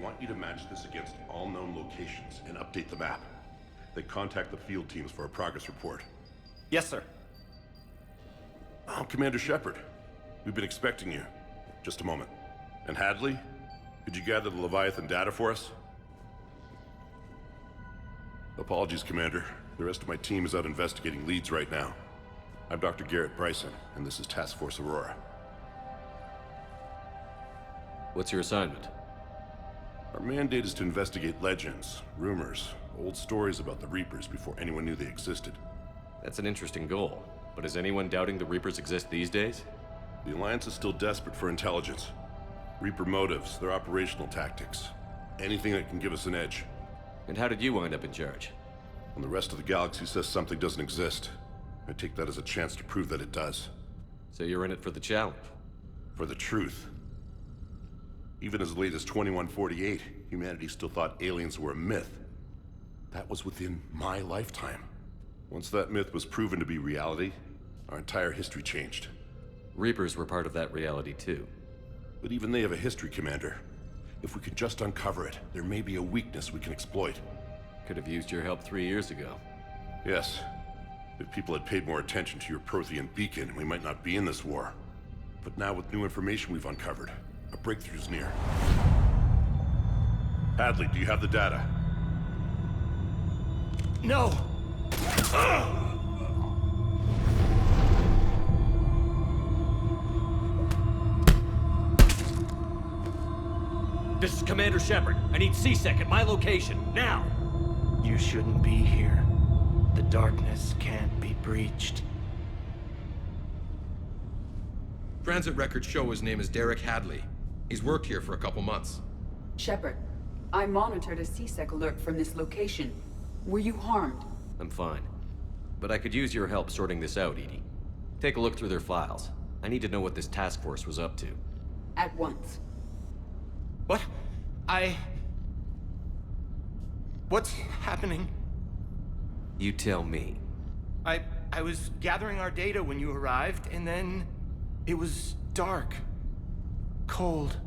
want you to match this against all known locations and update the map. Then contact the field teams for a progress report. Yes, sir. I'm Commander Shepard. We've been expecting you. Just a moment. And Hadley, could you gather the Leviathan data for us? Apologies, Commander. The rest of my team is out investigating leads right now. I'm Dr. Garrett Bryson, and this is Task Force Aurora. What's your assignment? Our mandate is to investigate legends, rumors, old stories about the Reapers before anyone knew they existed. That's an interesting goal. But is anyone doubting the Reapers exist these days? The Alliance is still desperate for intelligence. Reaper motives, their operational tactics. Anything that can give us an edge. And how did you wind up in charge? When the rest of the galaxy says something doesn't exist, I take that as a chance to prove that it does. So you're in it for the challenge? For the truth. Even as late as 2148, humanity still thought aliens were a myth. That was within my lifetime. Once that myth was proven to be reality, our entire history changed. Reapers were part of that reality too. But even they have a history, Commander. If we could just uncover it, there may be a weakness we can exploit. Could have used your help 3 years ago. Yes. If people had paid more attention to your Prothean beacon, we might not be in this war. But now with new information we've uncovered, a breakthrough's near. Hadley, do you have the data? No! This is Commander Shepard. I need C-Sec at my location, now! You shouldn't be here. The darkness can't be breached. Transit records show his name is Derek Hadley. He's worked here for a couple months. Shepard, I monitored a C-Sec alert from this location. Were you harmed? I'm fine. But I could use your help sorting this out, Edie. Take a look through their files. I need to know what this task force was up to. At once. What? What's happening? You tell me. I was gathering our data when you arrived, and then it was dark. Cold.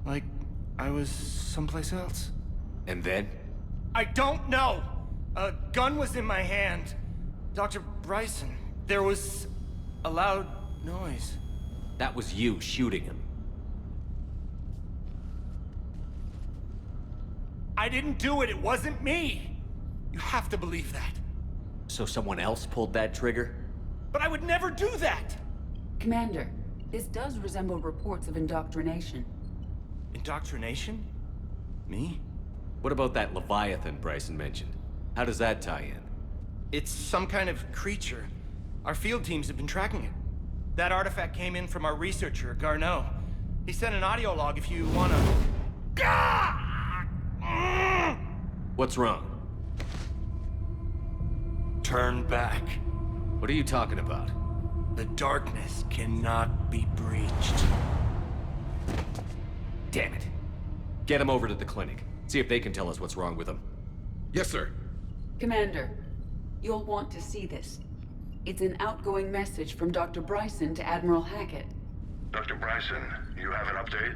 Like I was someplace else. And then? I don't know! A gun was in my hand. Dr. Bryson, there was a loud noise. That was you shooting him. I didn't do it, it wasn't me! You have to believe that. So someone else pulled that trigger? But I would never do that! Commander, this does resemble reports of indoctrination. Indoctrination? Me? What about that Leviathan Bryson mentioned? How does that tie in? It's some kind of creature. Our field teams have been tracking it. That artifact came in from our researcher, Garneau. He sent an audio log if you wanna... What's wrong? Turn back. What are you talking about? The darkness cannot be breached. Damn it. Get him over to the clinic. See if they can tell us what's wrong with him. Yes, sir. Commander, you'll want to see this. It's an outgoing message from Dr. Bryson to Admiral Hackett. Dr. Bryson, you have an update?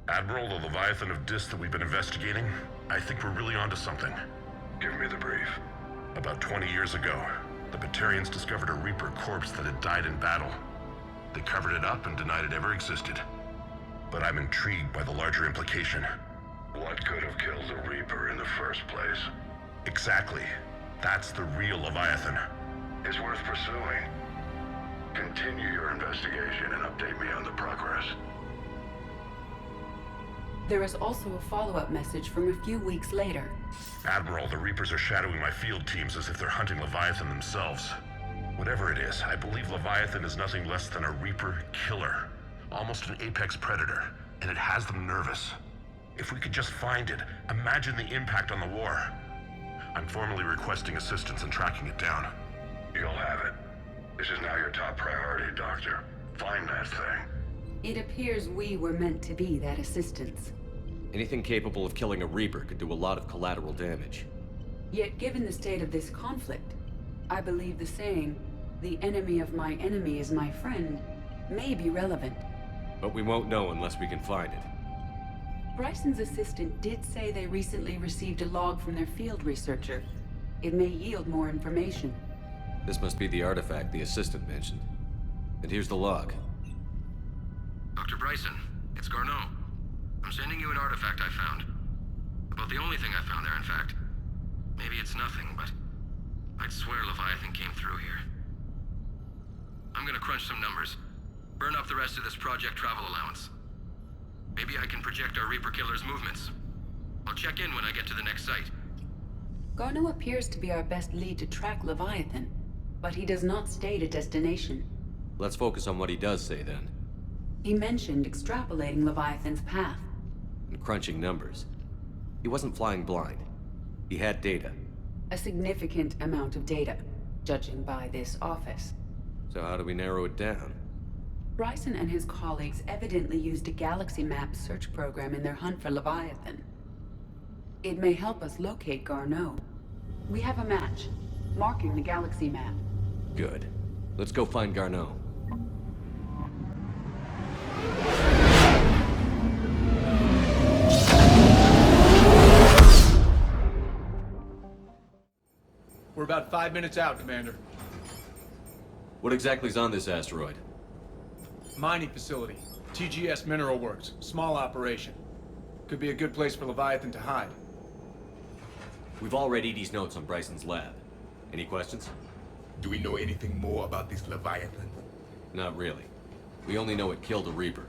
Admiral, the Leviathan of Dis that we've been investigating, I think we're really onto something. Give me the brief. About 20 years ago, the Batarians discovered a Reaper corpse that had died in battle. They covered it up and denied it ever existed. But I'm intrigued by the larger implication. What could have killed the Reaper in the first place? Exactly. That's the real Leviathan. It's worth pursuing. Continue your investigation and update me on the progress. There is also a follow-up message from a few weeks later. Admiral, the Reapers are shadowing my field teams as if they're hunting Leviathan themselves. Whatever it is, I believe Leviathan is nothing less than a Reaper killer. Almost an apex predator, and it has them nervous. If we could just find it, imagine the impact on the war. I'm formally requesting assistance in tracking it down. You'll have it. This is now your top priority, Doctor. Find that thing. It appears we were meant to be that assistance. Anything capable of killing a Reaper could do a lot of collateral damage. Yet given the state of this conflict, I believe the saying, "The enemy of my enemy is my friend," may be relevant. But we won't know unless we can find it. Bryson's assistant did say they recently received a log from their field researcher. It may yield more information. This must be the artifact the assistant mentioned. And here's the log. Dr. Bryson, it's Garneau. I'm sending you an artifact I found. About the only thing I found there, in fact. Maybe it's nothing, but I'd swear Leviathan came through here. I'm gonna crunch some numbers. Burn up the rest of this project travel allowance. Maybe I can project our Reaper Killer's movements. I'll check in when I get to the next site. Garneau appears to be our best lead to track Leviathan, but he does not state a destination. Let's focus on what he does say then. He mentioned extrapolating Leviathan's path. And crunching numbers. He wasn't flying blind. He had data. A significant amount of data, judging by this office. So how do we narrow it down? Bryson and his colleagues evidently used a galaxy map search program in their hunt for Leviathan. It may help us locate Garneau. We have a match, marking the galaxy map. Good. Let's go find Garneau. We're about 5 minutes out, Commander. What exactly is on this asteroid? Mining facility. TGS Mineral Works. Small operation. Could be a good place for Leviathan to hide. We've all read Edie's notes on Bryson's lab. Any questions? Do we know anything more about this Leviathan? Not really. We only know it killed a Reaper.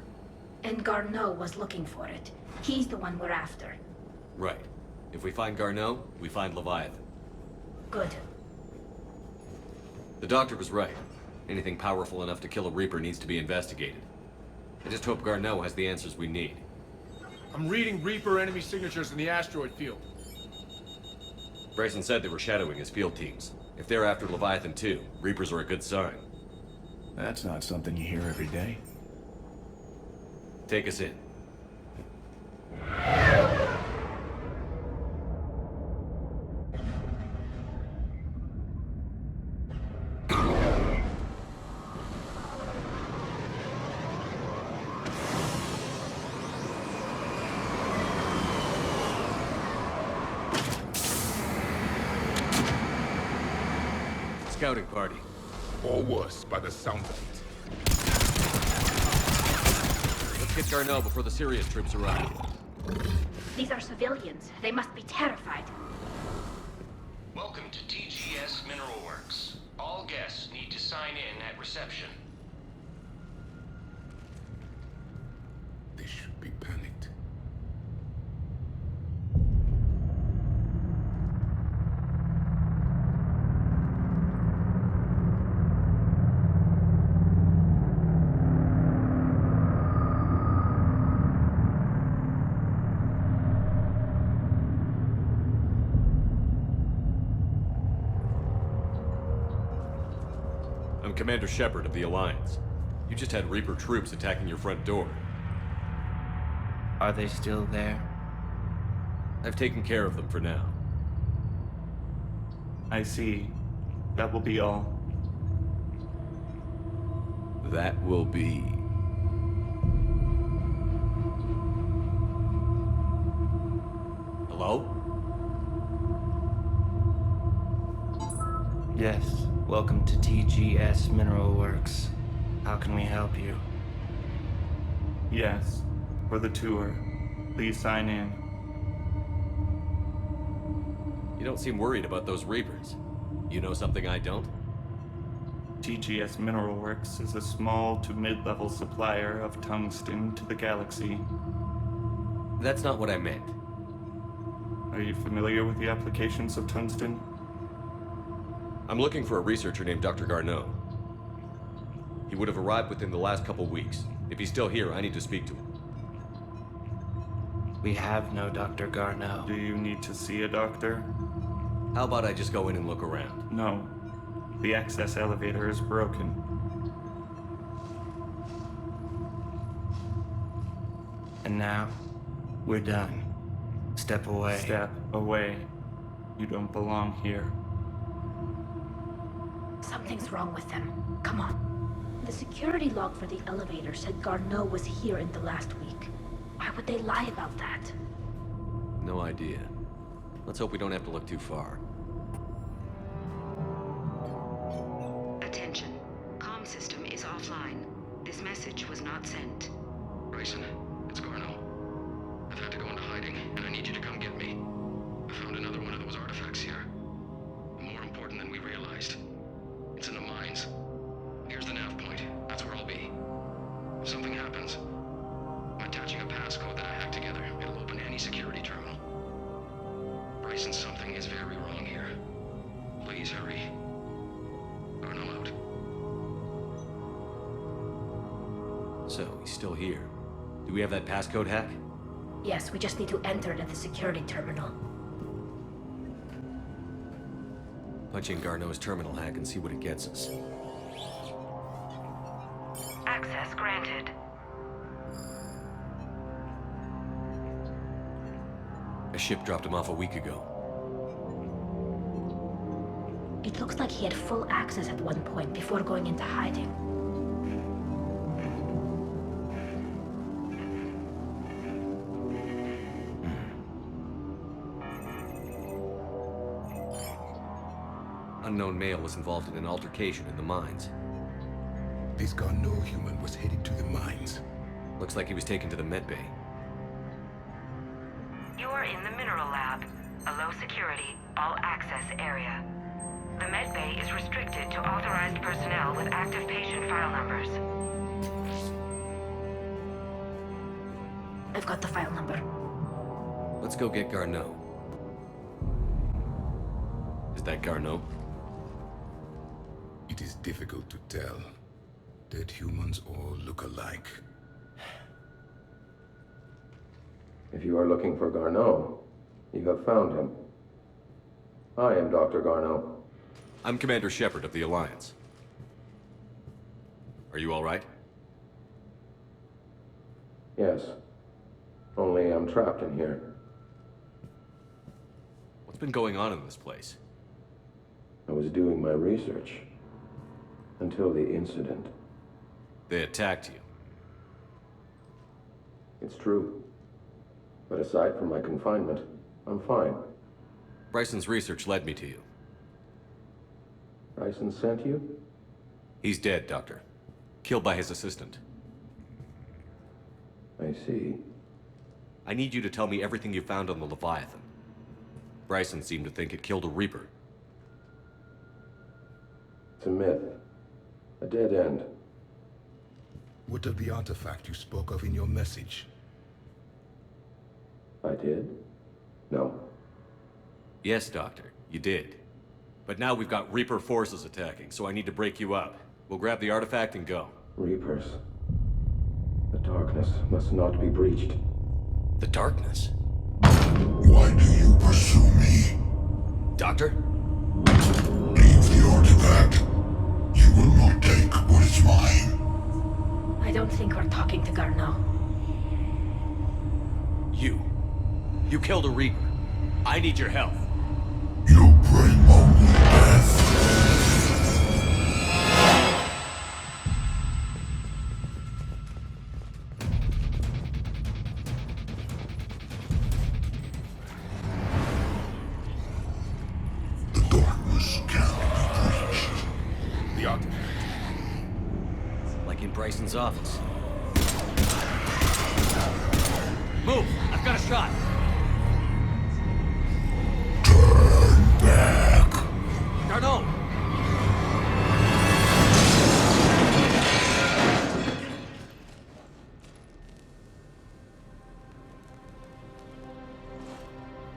And Garneau was looking for it. He's the one we're after. Right. If we find Garneau, we find Leviathan. Good. The doctor was right. Anything powerful enough to kill a Reaper needs to be investigated. I just hope Garneau has the answers we need. I'm reading Reaper enemy signatures in the asteroid field. Bryson said they were shadowing his field teams. If they're after Leviathan too, Reapers are a good sign. That's not something you hear every day. Take us in. Scouting party. Or worse, by the sound of it. Let's get Garneau before the Sirius troops arrive. These are civilians. They must be terrified. Welcome to TGS Mineral Works. All guests need to sign in at reception. They should be panicked. I'm Commander Shepard of the Alliance. You just had Reaper troops attacking your front door. Are they still there? I've taken care of them for now. I see. That will be all. That will be... Hello? Yes. Welcome to TGS Mineral Works. How can we help you? Yes. For the tour. Please sign in. You don't seem worried about those Reapers. You know something I don't? TGS Mineral Works is a small to mid-level supplier of tungsten to the galaxy. That's not what I meant. Are you familiar with the applications of tungsten? I'm looking for a researcher named Dr. Garneau. He would have arrived within the last couple weeks. If he's still here, I need to speak to him. We have no Dr. Garneau. Do you need to see a doctor? How about I just go in and look around? No. The access elevator is broken. And now, we're done. Step away. Step away. You don't belong here. Something's wrong with them. Come on. The security log for the elevator said Garneau was here in the last week. Why would they lie about that? No idea. Let's hope we don't have to look too far. Attention. Comm system is offline. This message was not sent. Bryson, it's Garno. I've had to go into hiding, and I need you to come get me. I found another one of those artifacts here. More important than we realized. It's in the mines. Here's the nav point. That's where I'll be. If something happens, I'm attaching a passcode that I hacked together. It'll open any security terminal. Bryson, something is very wrong here. Please hurry. Garno out. So, he's still here. Do we have that passcode hack? Yes, we just need to enter it at the security terminal. Punch in Garneau's terminal hack and see what it gets us. Access granted. A ship dropped him off a week ago. It looks like he had full access at one point before going into hiding. Unknown male was involved in an altercation in the mines. This Garneau human was headed to the mines. Looks like he was taken to the medbay. You are in the mineral lab, a low security, all access area. The medbay is restricted to authorized personnel with active patient file numbers. I've got the file number. Let's go get Garneau. Is that Garneau? It is difficult to tell. Dead humans all look alike. If you are looking for Garneau, you have found him. I am Dr. Garneau. I'm Commander Shepard of the Alliance. Are you all right? Yes. Only I'm trapped in here. What's been going on in this place? I was doing my research. Until the incident. They attacked you. It's true. But aside from my confinement, I'm fine. Bryson's research led me to you. Bryson sent you? He's dead, Doctor. Killed by his assistant. I see. I need you to tell me everything you found on the Leviathan. Bryson seemed to think it killed a Reaper. It's a myth. A dead end. What of the artifact you spoke of in your message? I did? No. Yes, Doctor, you did. But now we've got Reaper forces attacking, so I need to break you up. We'll grab the artifact and go. Reapers. The darkness must not be breached. The darkness? Why do you pursue me? Doctor? Leave the artifact. You will not take what is mine. I don't think we're talking to Garneau. You killed a Reaper. I need your help. You bring only death. The darkness cannot be breached. The artifact. Like in Bryson's office. Move! I've got a shot! Turn back. Garneau!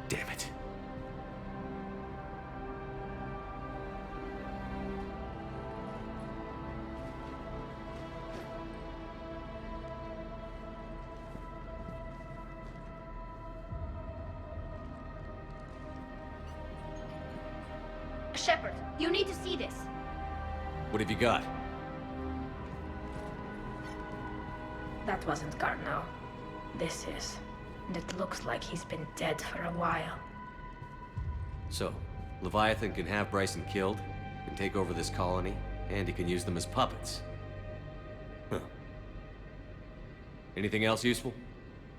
Damn it. Shepard, you need to see this. What have you got? That wasn't Garneau. This is. And it looks like he's been dead for a while. So, Leviathan can have Bryson killed, can take over this colony, and he can use them as puppets. Huh. Anything else useful?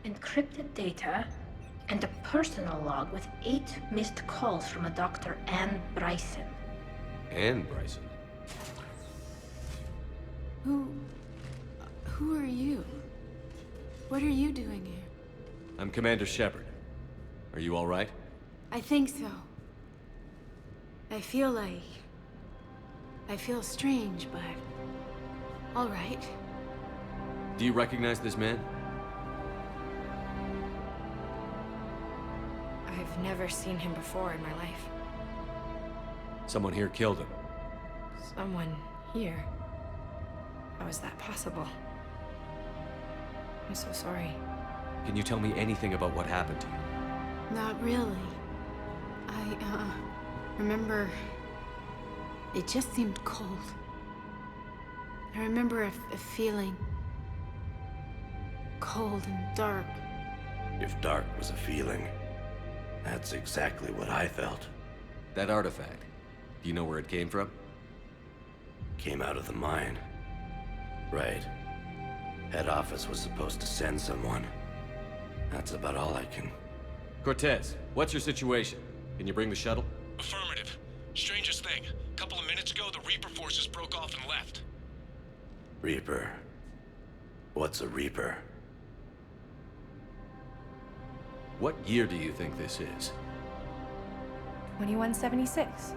encrypted data, and a personal log with 8 missed calls from a Dr. Anne Bryson. Anne Bryson? Who are you? What are you doing here? I'm Commander Shepard. Are you all right? I think so. I feel strange, but... all right. Do you recognize this man? I've never seen him before in my life. Someone here killed him. Someone here? How is that possible? I'm so sorry. Can you tell me anything about what happened to you? Not really. I remember... it just seemed cold. I remember a feeling... cold and dark. If dark was a feeling, that's exactly what I felt. That artifact, do you know where it came from? Came out of the mine. Right. Head office was supposed to send someone. That's about all I can... Cortez, what's your situation? Can you bring the shuttle? Affirmative. Strangest thing. A couple of minutes ago, the Reaper forces broke off and left. Reaper? What's a Reaper? What year do you think this is? 2176.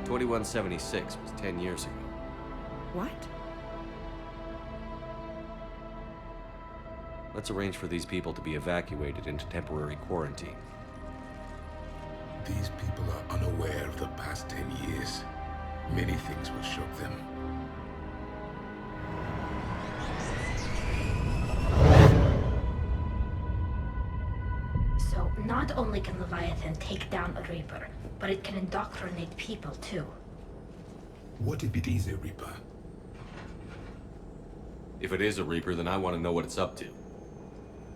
2176 was 10 years ago. What? Let's arrange for these people to be evacuated into temporary quarantine. These people are unaware of the past 10 years. Many things will shock them. So, not only can Leviathan take down a Reaper, but it can indoctrinate people too. What if it is a Reaper? If it is a Reaper, then I want to know what it's up to.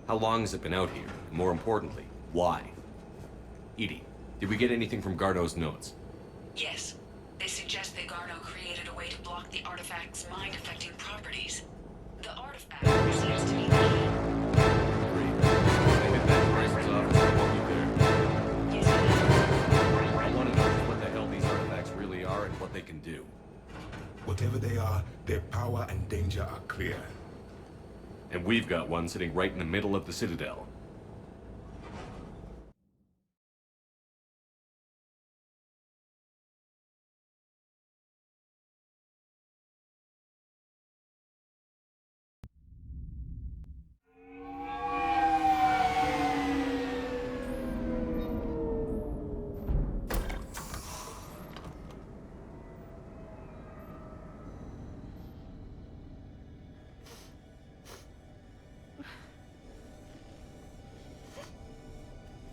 How long has it been out here? And more importantly, why? Edie, did we get anything from Garneau's notes? Yes. They suggest that Garneau created a way to block the artifact's mind-affecting properties. The artifact seems to be key. Agreed. I hit that Bryson's office and walk you there. Yes, I I want to know what the hell these artifacts really are and what they can do. Whatever they are, their power and danger are clear. And we've got one sitting right in the middle of the Citadel.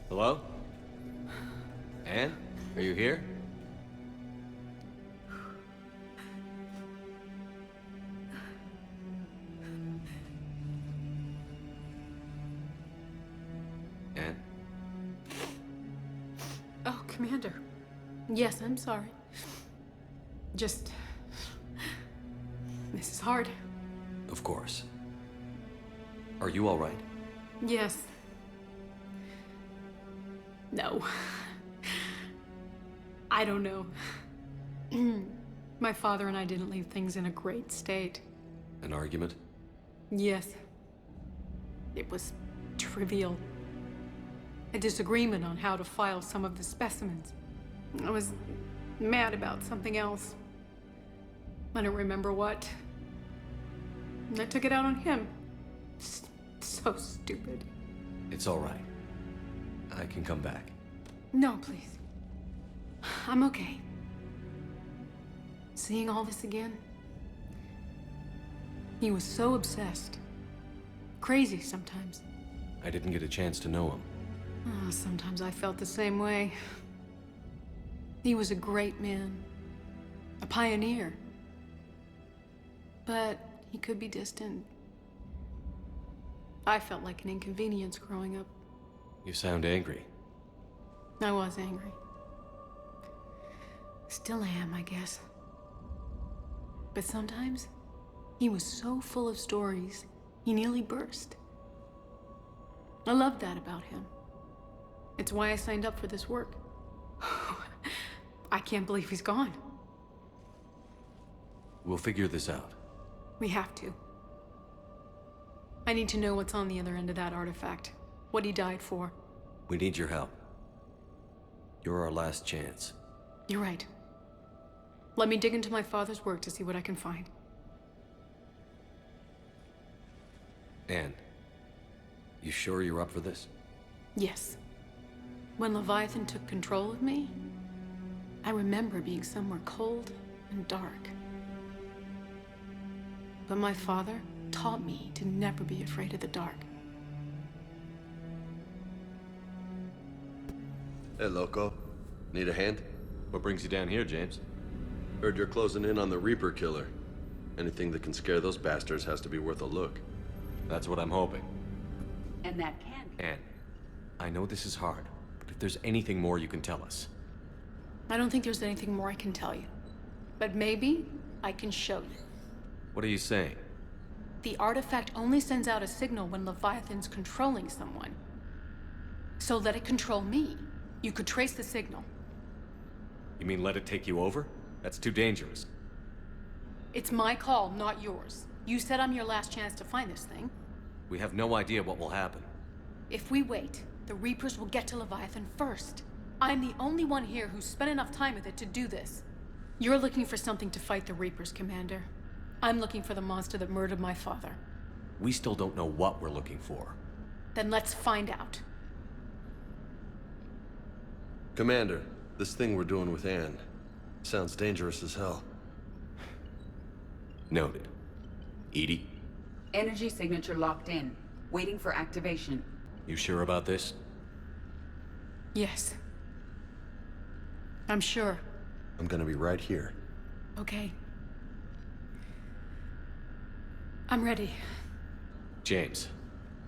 Hello? Anne? Are you here? Anne? Oh, Commander. Yes, I'm sorry. Just... this is hard. Of course. Are you all right? Yes. No. I don't know. My father and I didn't leave things in a great state. An argument? Yes. It was trivial. A disagreement on how to file some of the specimens. I was mad about something else. I don't remember what. And I took it out on him. So stupid. It's all right. I can come back. No, please. I'm okay. Seeing all this again? He was so obsessed. Crazy sometimes. I didn't get a chance to know him. Oh, sometimes I felt the same way. He was a great man. A pioneer. But he could be distant. I felt like an inconvenience growing up. You sound angry. I was angry. Still am, I guess. But sometimes, he was so full of stories, he nearly burst. I love that about him. It's why I signed up for this work. I can't believe he's gone. We'll figure this out. We have to. I need to know what's on the other end of that artifact. What he died for. We need your help. You're our last chance. You're right. Let me dig into my father's work to see what I can find. Anne, you sure you're up for this? Yes. When Leviathan took control of me, I remember being somewhere cold and dark. But my father taught me to never be afraid of the dark. Hey, Loco. Need a hand? What brings you down here, James? Heard you're closing in on the Reaper killer. Anything that can scare those bastards has to be worth a look. That's what I'm hoping. And that can be. Anne, I know this is hard, but if there's anything more you can tell us. I don't think there's anything more I can tell you. But maybe I can show you. What are you saying? The artifact only sends out a signal when Leviathan's controlling someone. So let it control me. You could trace the signal. You mean let it take you over? That's too dangerous. It's my call, not yours. You said I'm your last chance to find this thing. We have no idea what will happen. If we wait, the Reapers will get to Leviathan first. I'm the only one here who's spent enough time with it to do this. You're looking for something to fight the Reapers, Commander. I'm looking for the monster that murdered my father. We still don't know what we're looking for. Then let's find out. Commander, this thing we're doing with Anne sounds dangerous as hell. Noted. Edie? Energy signature locked in. Waiting for activation. You sure about this? Yes. I'm sure. I'm gonna be right here. Okay. I'm ready. James,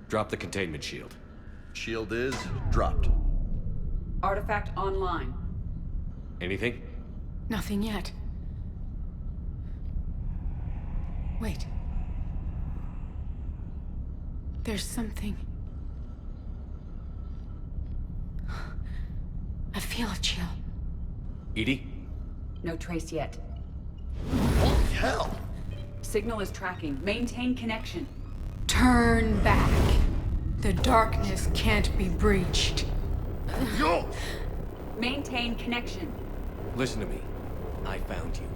drop the containment shield. Shield is dropped. Artifact online. Anything? Nothing yet. Wait. There's something. I feel a chill. Edie? No trace yet. Holy hell! Signal is tracking. Maintain connection. Turn back. The darkness can't be breached. Yo! Maintain connection. Listen to me. I found you,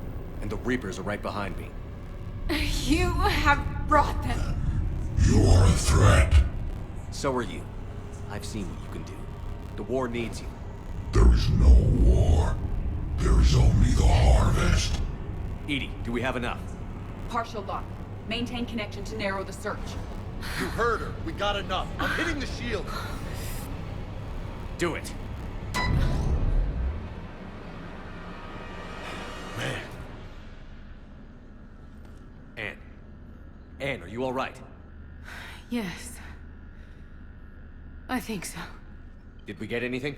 and the Reapers are right behind me. You have brought them. You are a threat. So are you. I've seen what you can do. The war needs you. There is no war. There is only the harvest. Edie, do we have enough? Partial lock. Maintain connection to narrow the search. You heard her. We got enough. I'm hitting the shield. Do it. Man. Anne. Anne, are you all right? Yes. I think so. Did we get anything?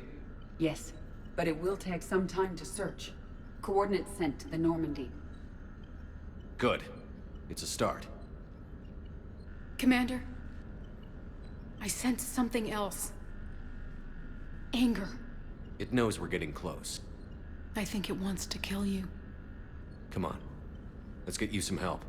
Yes, but it will take some time to search. Coordinates sent to the Normandy. Good. It's a start. Commander, I sense something else. Anger. It knows we're getting close. I think it wants to kill you. Come on. Let's get you some help.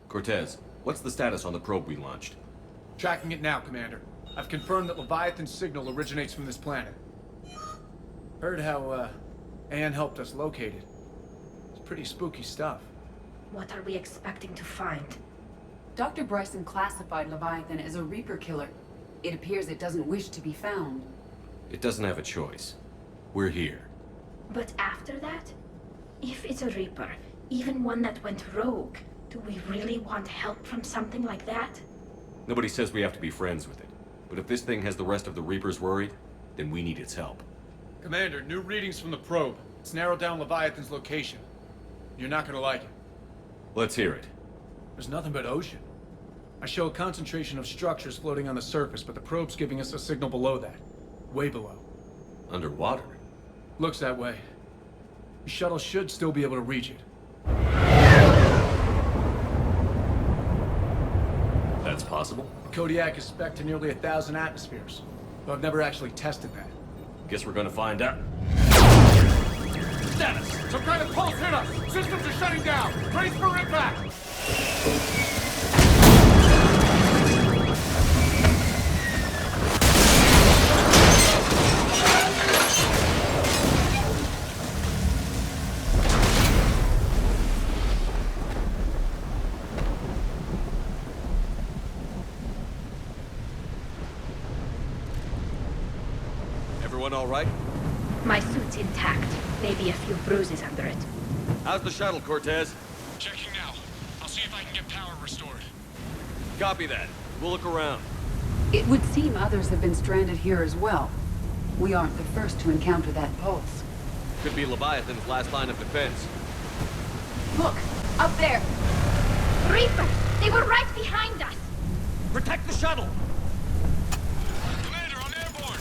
Cortez, what's the status on the probe we launched? Tracking it now, Commander. I've confirmed that Leviathan's signal originates from this planet. Heard how, Anne helped us locate it. It's pretty spooky stuff. What are we expecting to find? Dr. Bryson classified Leviathan as a Reaper killer. It appears it doesn't wish to be found. It doesn't have a choice. We're here. But after that? If it's a Reaper, even one that went rogue, do we really want help from something like that? Nobody says we have to be friends with it. But if this thing has the rest of the Reapers worried, then we need its help. Commander, new readings from the probe. It's narrowed down Leviathan's location. You're not gonna like it. Let's hear it. There's nothing but ocean. I show a concentration of structures floating on the surface, but the probe's giving us a signal below that. Way below. Underwater? Looks that way. The shuttle should still be able to reach it. That's possible? Kodiak is spec'd to nearly 1,000 atmospheres, but I've never actually tested that. Guess we're gonna find out. Status! Some kind of pulse hit us! Systems are shutting down! Brace for impact! Everyone all right? My suit's intact. Maybe a few bruises under it. How's the shuttle, Cortez? Checking now. I'll see if I can get power restored. Copy that. We'll look around. It would seem others have been stranded here as well. We aren't the first to encounter that pulse. Could be Leviathan's last line of defense. Look! Up there! Reapers! They were right behind us! Protect the shuttle! Commander, I'm airborne!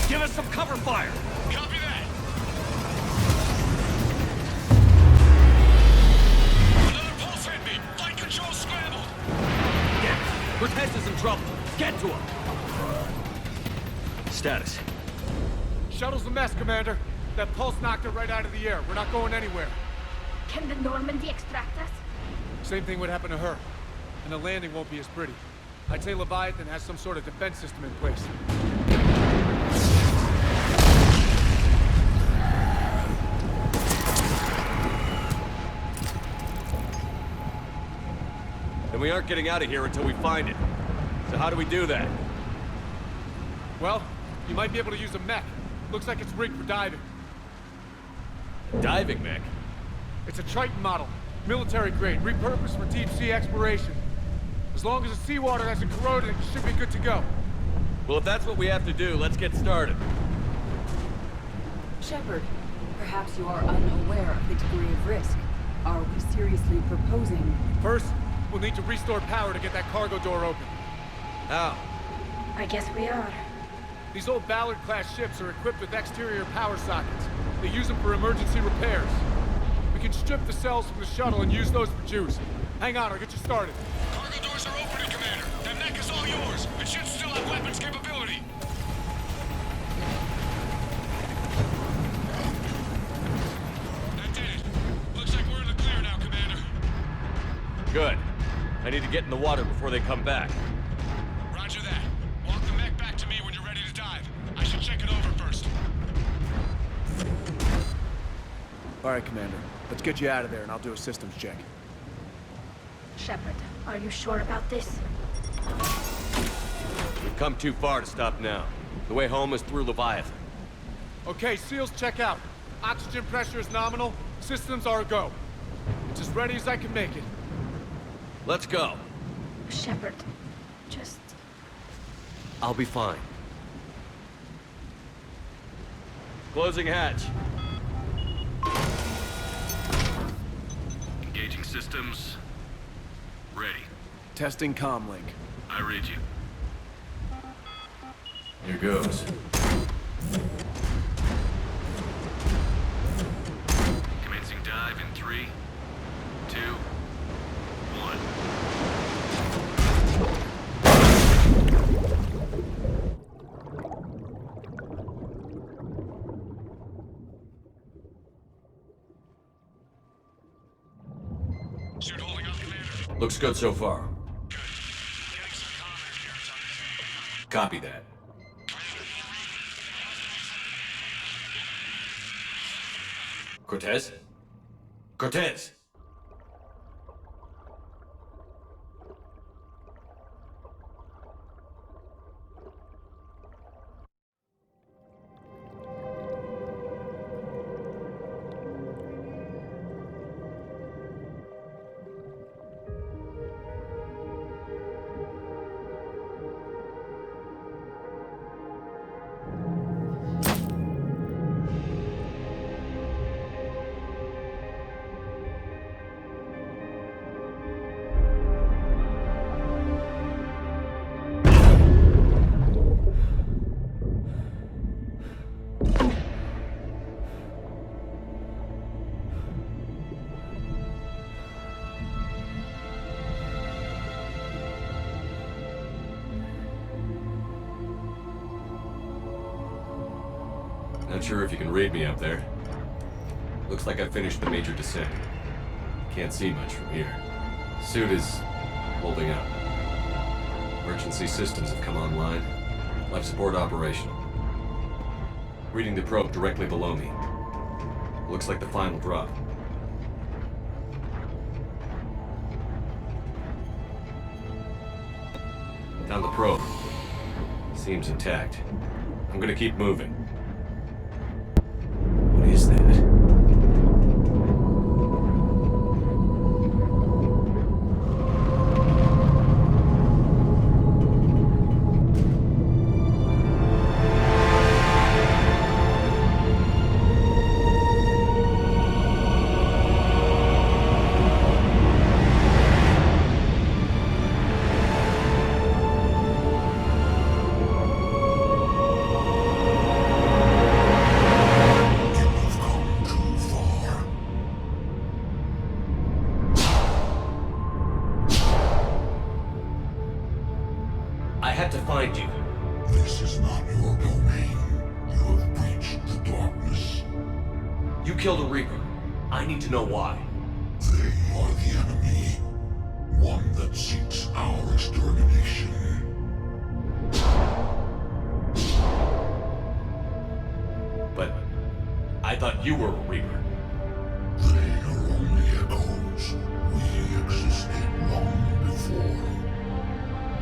Give us some cover fire! Copy that! Another pulse hit me! Flight control scrambled! Yeah, Cortez is in trouble. Get to him! Status. Shuttle's a mess, Commander. That pulse knocked it right out of the air. We're not going anywhere. Can the Normandy extract us? Same thing would happen to her. And the landing won't be as pretty. I'd say Leviathan has some sort of defense system in place. And we aren't getting out of here until we find it. So how do we do that? Well, you might be able to use a mech. Looks like it's rigged for diving. Diving mech? It's a Triton model. Military grade, repurposed for deep sea exploration. As long as the seawater hasn't corroded, it should be good to go. Well, if that's what we have to do, let's get started. Shepard, perhaps you are unaware of the degree of risk. Are we seriously proposing? First, we'll need to restore power to get that cargo door open. How? I guess we are. These old Ballard-class ships are equipped with exterior power sockets. They use them for emergency repairs. We can strip the cells from the shuttle and use those for juice. Hang on, I'll get you started. Cargo doors are opening, Commander. That mech is all yours. It should still have weapons capability. That did it. Looks like we're in the clear now, Commander. Good. I need to get in the water before they come back. Roger that. Walk the mech back to me when you're ready to dive. I should check it over first. All right, Commander. Let's get you out of there and I'll do a systems check. Shepard, are you sure about this? We've come too far to stop now. The way home is through Leviathan. Okay, SEALs check out. Oxygen pressure is nominal. Systems are a go. It's as ready as I can make it. Let's go. Shepard, just... I'll be fine. Closing hatch. Engaging systems. Ready. Testing comlink. I read you. Here goes. Commencing dive in 3, 2, 1. Suit holding up, Commander. Looks good so far. Good. Getting some comm in here. It's on. Copy that. Cortez? Cortez! Not sure if you can read me up there. Looks like I finished the major descent. Can't see much from here. Suit is holding up. Emergency systems have come online. Life support operational. Reading the probe directly below me. Looks like the final drop. Found the probe. Seems intact. I'm gonna keep moving. What is that? I had to find you. This is not your domain. You have breached the darkness. You killed a Reaper. I need to know why. They are the enemy. One that seeks our extermination. But I thought you were a Reaper. They are only echoes. We existed long before.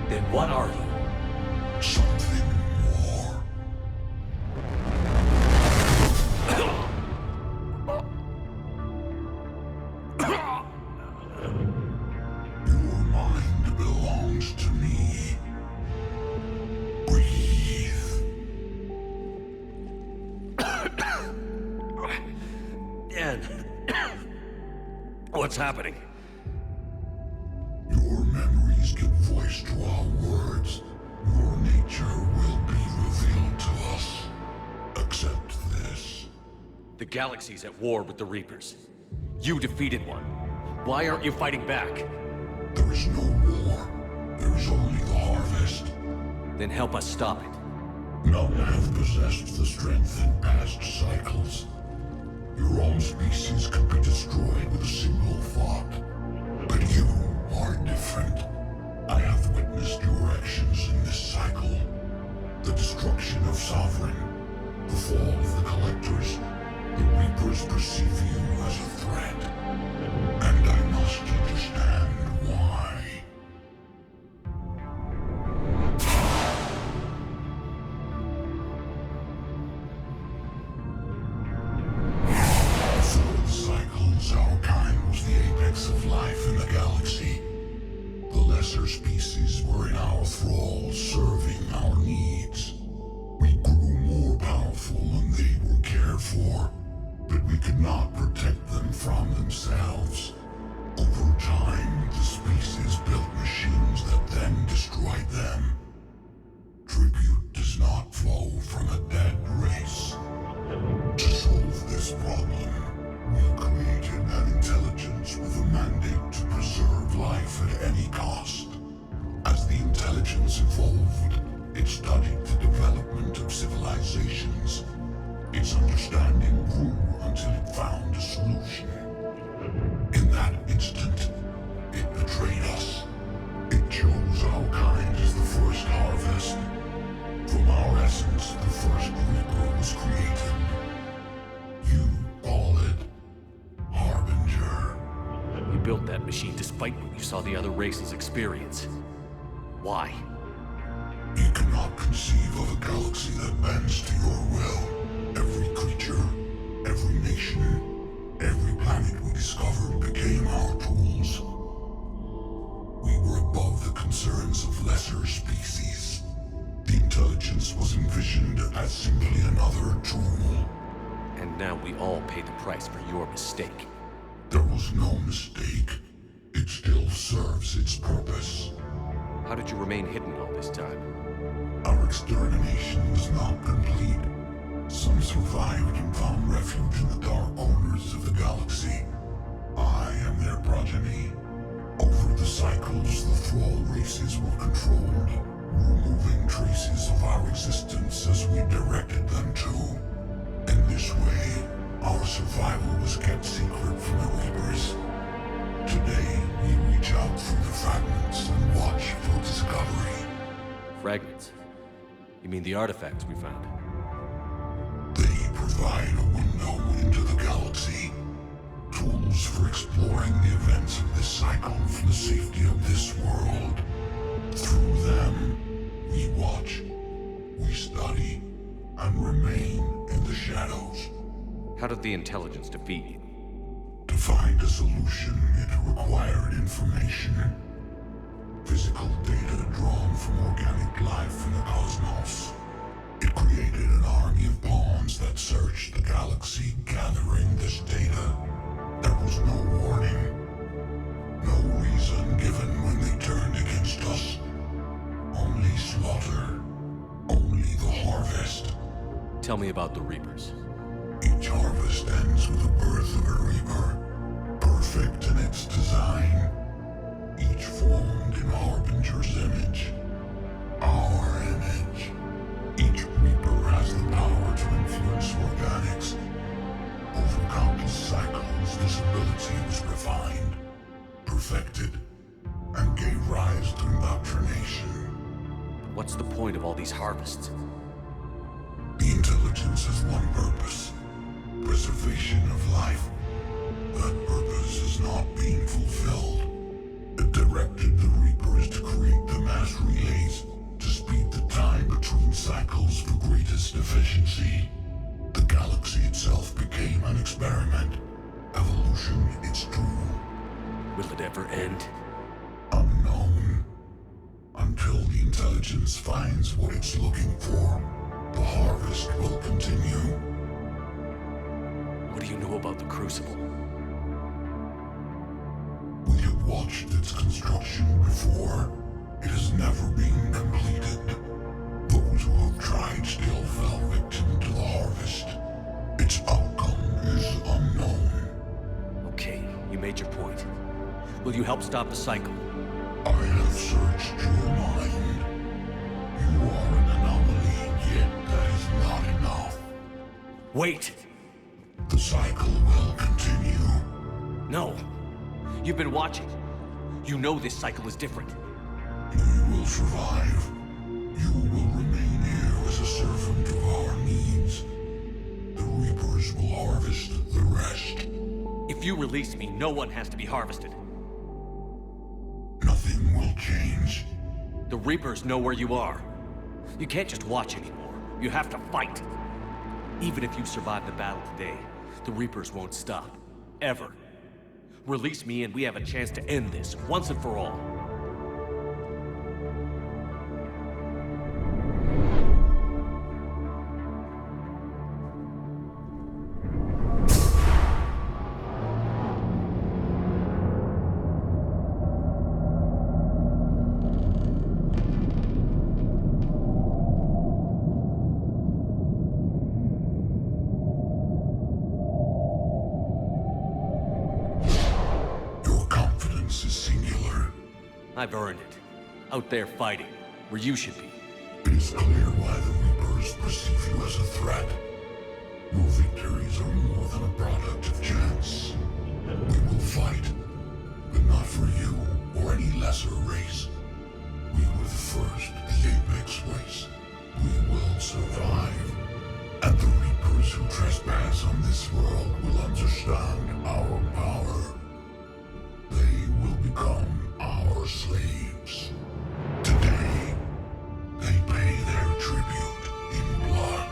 Then what are you? Something more. Your mind belongs to me. Breathe. Dan. What's happening? Your memories give voice to our words. Your nature will be revealed to us. Accept this. The galaxy's at war with the Reapers. You defeated one. Why aren't you fighting back? There is no war. There is only the harvest. Then help us stop it. None have possessed the strength in past cycles. Your own species could be destroyed with a single thought. But you are different. I have witnessed your actions in this cycle. The destruction of Sovereign, the fall of the Collectors. The Reapers perceive you as a threat. And I must understand why. Through the cycles, our kind was the apex of life in the galaxy. The lesser species were in our thrall, serving our needs. We grew more powerful and they were cared for, but we could not protect them from themselves. Over time, the species built machines that then destroyed them. Tribute does not flow from a dead race. To solve this problem, we created an intelligence with a mandate to preserve life at any cost. As the intelligence evolved, it studied the development of civilizations. Its understanding grew until it found a solution. In that instant, it betrayed us. It chose our kind as the first harvest. From our essence, the first Reaper was created. You call it Harbinger. You built that machine despite what you saw the other races experience. Why? You cannot conceive of a galaxy that bends to your will. Every creature, every nation, every planet we discovered became our tools. We were above the concerns of lesser species. The intelligence was envisioned as simply another tool. And now we all pay the price for your mistake. There was no mistake. It still serves its purpose. How did you remain hidden all this time? Our extermination was not complete. Some survived and found refuge in the dark corners of the galaxy. I am their progeny. Over the cycles, the thrall races were controlled, removing traces of our existence as we directed them to. survival was kept secret from the Reapers. Today, we reach out through the fragments and watch for discovery. Fragments? You mean the artifacts we found? They provide a window into the galaxy. Tools for exploring the events of this cycle from the safety of this world. Through them, we watch, we study, and remain in the shadows. How did the intelligence defeat you? To find a solution, it required information. Physical data drawn from organic life in the cosmos. It created an army of pawns that searched the galaxy, gathering this data. There was no warning. No reason given when they turned against us. Only slaughter. Only the harvest. Tell me about the Reapers. Each harvest ends with the birth of a Reaper. Perfect in its design. Each formed in Harbinger's image. Our image. Each Reaper has the power to influence organics. Over countless cycles, this ability was refined, perfected, and gave rise to indoctrination. What's the point of all these harvests? The intelligence has one purpose. Preservation of life. That purpose is not being fulfilled. It directed the Reapers to create the mass relays to speed the time between cycles for greatest efficiency. The galaxy itself became an experiment. Evolution its tool. Will it ever end? Unknown. Until the intelligence finds what it's looking for, the harvest will continue. What do you know about the Crucible? We have watched its construction before. It has never been completed. Those who have tried still fell victim to the harvest. Its outcome is unknown. Okay, you made your point. Will you help stop the cycle? I have searched your mind. You are an anomaly, yet that is not enough. Wait! The cycle will continue. No! You've been watching. You know this cycle is different. We will survive. You will remain here as a servant of our needs. The Reapers will harvest the rest. If you release me, no one has to be harvested. Nothing will change. The Reapers know where you are. You can't just watch anymore. You have to fight. Even if you survive the battle today, the Reapers won't stop. Ever. Release me and we have a chance to end this, once and for all. I've earned it. Out there fighting, where you should be. It is clear why the Reapers perceive you as a threat. Your victories are more than a product of chance. We will fight, but not for you or any lesser race. We were the first, the Apex race. We will survive. And the Reapers who trespass on this world will understand our power. They will become our slaves. Today, they pay their tribute in blood.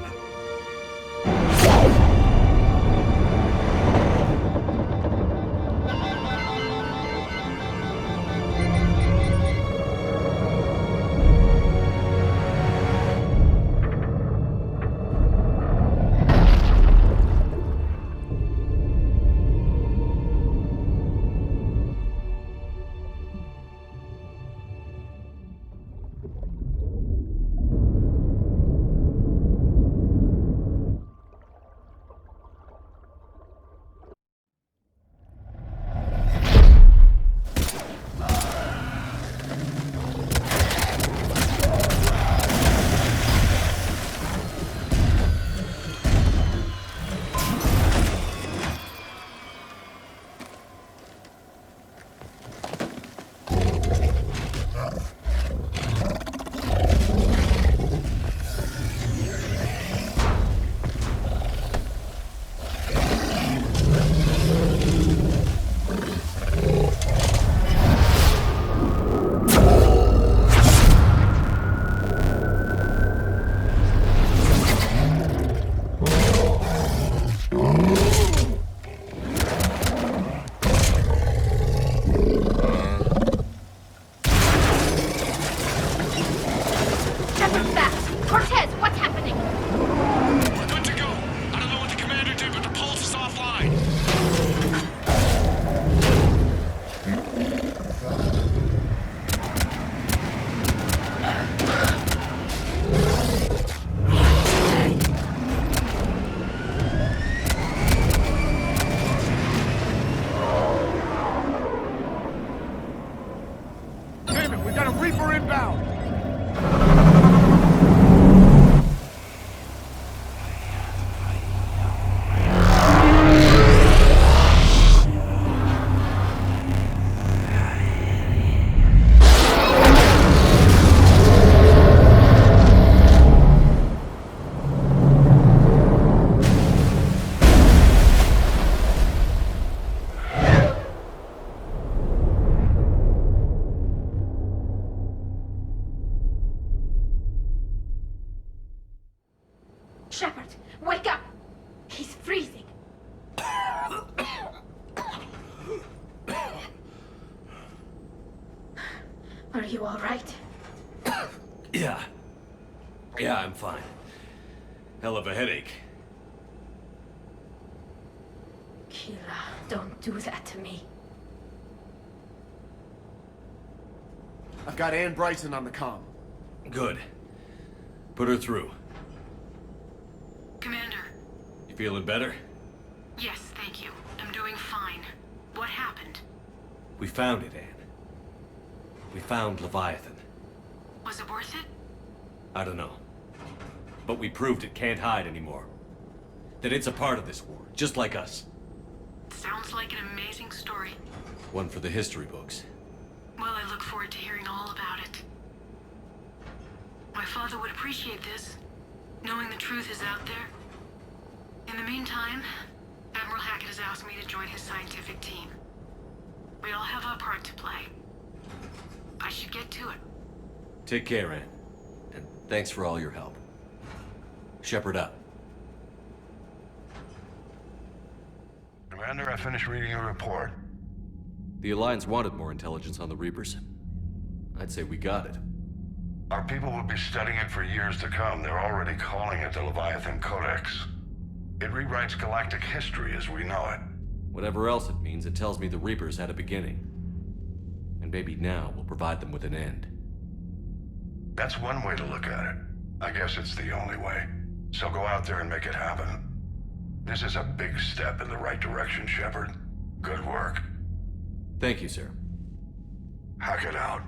Shepard, wake up! He's freezing. Are you all right? Yeah. Yeah, I'm fine. Hell of a headache. Keela, don't do that to me. I've got Ann Bryson on the comm. Good. Put her through. Commander. You feeling better? Yes, thank you. I'm doing fine. What happened? We found it, Anne. We found Leviathan. Was it worth it? I don't know. But we proved it can't hide anymore. That it's a part of this war, just like us. Sounds like an amazing story. One for the history books. Well, I look forward to hearing all about it. My father would appreciate this, knowing the truth is out there. In the meantime, Admiral Hackett has asked me to join his scientific team. We all have our part to play. I should get to it. Take care, Anne. And thanks for all your help. Shepard up. Commander, I finished reading your report. The Alliance wanted more intelligence on the Reapers. I'd say we got it. Our people will be studying it for years to come. They're already calling it the Leviathan Codex. It rewrites galactic history as we know it. Whatever else it means, it tells me the Reapers had a beginning. And maybe now we'll provide them with an end. That's one way to look at it. I guess it's the only way. So go out there and make it happen. This is a big step in the right direction, Shepard. Good work. Thank you, sir. Hackett out.